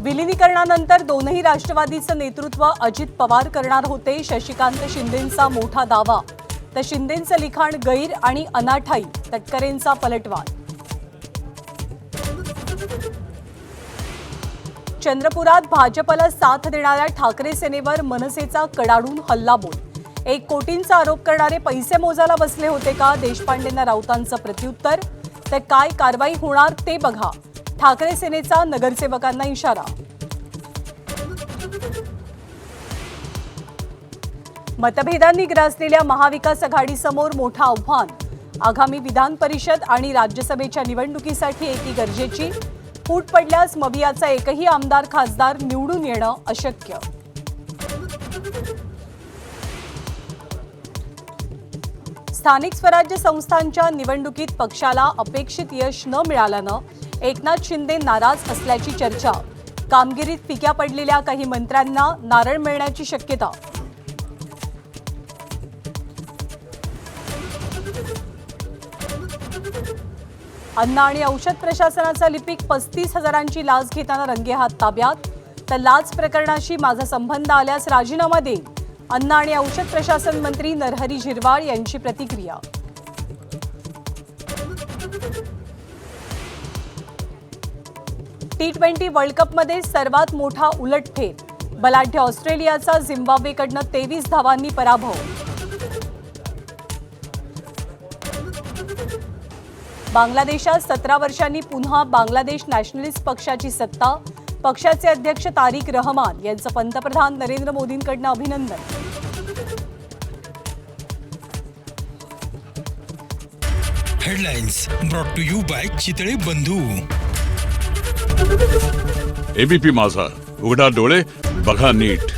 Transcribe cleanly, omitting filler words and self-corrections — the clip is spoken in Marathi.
विलिनीकरणानंतर दोनही राष्ट्रवादीचं नेतृत्व अजित पवार करणार होते, शशिकांत शिंदेंचा मोठा दावा. तर शिंदेंचं लिखाण गैर आणि अनाठाई, तटकरेंचा पलटवार. चंद्रपुरात भाजपला साथ देणाऱ्या ठाकरे सेनेवर मनसेचा कडाडून हल्लाबोल. 1 कोटींचा आरोप करणारे पैसे मोजायला बसले होते का, देशपांडेंना राऊतांचं प्रत्युत्तर. तर काय कारवाई होणार ते बघा, ठाकरे सेनेचा नगरसेवकांना इशारा. मतभेदांनी ग्रासलेल्या महाविकास आघाडीसमोर मोठं आव्हान. आगामी विधान परिषद आणि राज्यसभेच्या निवडणुकीसाठी एकी गरजेची. फूट पडल्यास मवियाचा एकही आमदार खासदार निवडून येणं अशक्य. स्थानिक स्वराज्य संस्थांच्या निवडणुकीत पक्षाला अपेक्षित यश न मिळाल्यानं एकनाथ शिंदे नाराज असल्याची चर्चा. कामगिरीत फिक्या पडलेल्या काही मंत्र्यांना नारळ मिळण्याची शक्यता. अन्न आणि औषध प्रशासनाचा लिपिक 35,000ची लाच घेताना रंगेहात ताब्यात. तर लाच प्रकरणाशी माझा संबंध आल्यास राजीनामा देईन, अन्न आणि औषध प्रशासन मंत्री नरहरी झिरवाळ यांची प्रतिक्रिया. T20 वर्ल्ड कपमध्ये सर्वात मोठा उलटफेर. बलाढ्य ऑस्ट्रेलियाचा झिम्बाब्वेकडनं 23 धावांनी पराभव. बांगलादेशात 17 वर्षांनी पुन्हा बांगलादेश नॅशनलिस्ट पक्षाची सत्ता. पक्षाचे अध्यक्ष तारिक रहमान यांचं पंतप्रधान नरेंद्र मोदींकडनं अभिनंदन. Headlines brought to you by Chitale Bandhu. ABP माझा, उघडा डोळे बघा नीट.